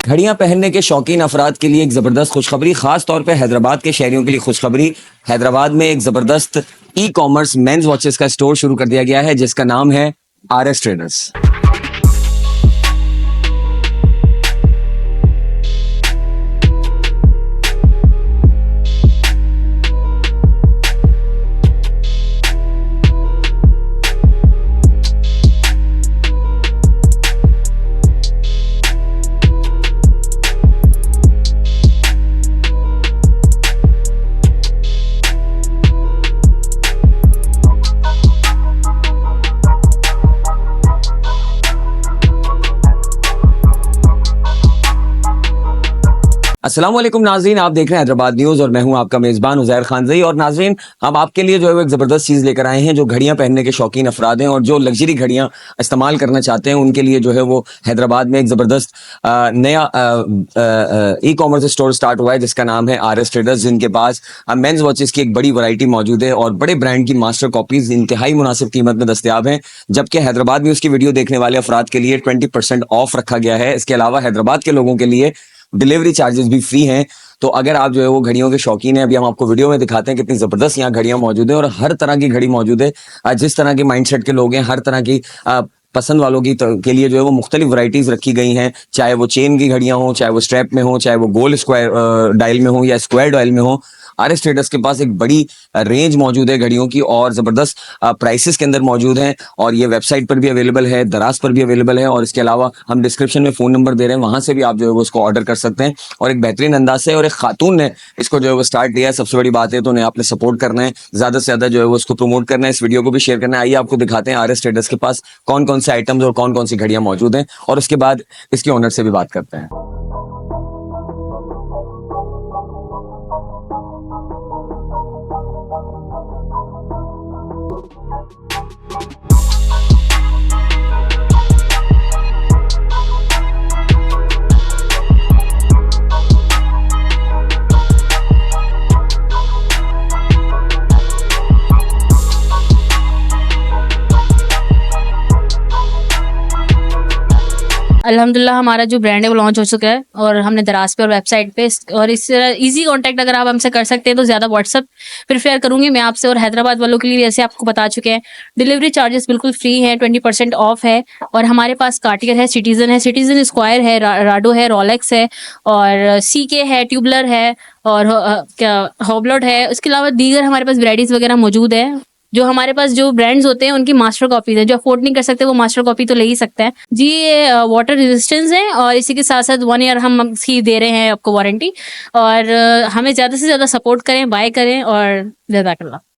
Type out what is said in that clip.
घड़ियां पहनने के शौकीन अफराद के लिए एक ज़बरदस्त खुशखबरी, खास तौर पे हैदराबाद के शहरियों के लिए खुशखबरी। हैदराबाद में एक ज़बरदस्त ई कॉमर्स मेंस वॉचेस का स्टोर शुरू कर दिया गया है जिसका नाम है RS ट्रेडर्स। अस्सलाम वालेकुम नाज़रीन, आप देख रहे हैं हैदराबाद न्यूज़ और मैं हूं आपका मेज़बान उज़ैर खानज़ई। और नाज़रीन, हम आपके लिए जो है वो एक ज़बरदस्त चीज़ लेकर आए हैं। जो घड़ियां पहनने के शौकीन अफराद हैं और जो लग्जरी घड़ियां इस्तेमाल करना चाहते हैं उनके लिए जो है वो हैदराबाद में एक ज़बरदस्त नया ई कॉमर्स स्टोर स्टार्ट हुआ है जिसका नाम है RS ट्रेडर्स, जिनके पास मेंस वॉचेस की एक बड़ी वैरायटी मौजूद है और बड़े ब्रांड की मास्टर कॉपीज इंतहाई मुनासिब कीमत में दस्तयाब हैं। जबकि हैदराबाद में उसकी वीडियो देखने वाले अफराद के लिए 20% ऑफ रखा गया है। इसके अलावा हैदराबाद के लोगों के लिए डिलीवरी चार्जेस भी फ्री हैं। तो अगर आप जो है वो घड़ियों के शौकीन हैं, अभी हम आपको वीडियो में दिखाते हैं कितनी ज़बरदस्त यहाँ घड़ियां मौजूद है और हर तरह की घड़ी मौजूद है। जिस तरह के माइंडसेट के लोग हैं, हर तरह की पसंद वालों की के लिए जो है वो मुख्तलिफ वैरायटीज रखी गई हैं। चाहे वो चेन की घड़ियां हो, चाहे वो स्ट्रैप में हो, चाहे वो गोल स्क्वायर डायल में हो या स्क्वायर डायल में हो। RS ट्रेडर्स के पास एक बड़ी रेंज मौजूद है घड़ियों की और ज़बरदस्त प्राइसेस के अंदर मौजूद हैं। और ये वेबसाइट पर भी अवेलेबल है, दराज पर भी अवेलेबल है और इसके अलावा हम डिस्क्रिप्शन में फ़ोन नंबर दे रहे हैं, वहाँ से भी आप जो है वो उसको ऑर्डर कर सकते हैं। और एक बेहतरीन अंदाज से और एक खातून ने इसको जो है वो स्टार्ट किया है। सबसे बड़ी बात है तो उन्हें आपने सपोर्ट करना है, ज़्यादा से ज़्यादा जो है वो उसको प्रमोट करना है, इस वीडियो को भी शेयर करना है। आइए आपको दिखाते हैं RS ट्रेडर्स के पास कौन कौन से आइटम्स और कौन कौन सी घड़ियाँ मौजूद हैं और उसके बाद इसके ओनर से भी बात करते हैं। अल्हम्दुलिल्लाह हमारा जो ब्रांड है वो लॉन्च हो चुका है और हमने दराज पे और वेबसाइट पे और इस इजी कांटेक्ट अगर आप हमसे कर सकते हैं तो ज़्यादा व्हाट्सअप प्रेफर करूँगी मैं आपसे। और हैदराबाद वालों के लिए जैसे आपको बता चुके हैं डिलीवरी चार्जेस बिल्कुल फ्री हैं, 20% ऑफ है। और हमारे पास कार्टियर है, सिटीजन स्क्वायर है, राडो है, रोलेक्स है और CK है, ट्यूबलर है और क्या हॉबलॉट है। उसके अलावा दीगर हमारे पास वैराइटीज़ वगैरह मौजूद है। जो हमारे पास जो ब्रांड्स होते हैं उनकी मास्टर कॉपीज है, जो अफोर्ड नहीं कर सकते वो मास्टर कॉपी तो ले ही सकते हैं जी। ये वाटर रेजिस्टेंस है और इसी के साथ साथ 1 ईयर हम इसकी दे रहे हैं आपको वारंटी। और हमें ज़्यादा से ज़्यादा सपोर्ट करें, बाय करें और जज़ाकल्लाह।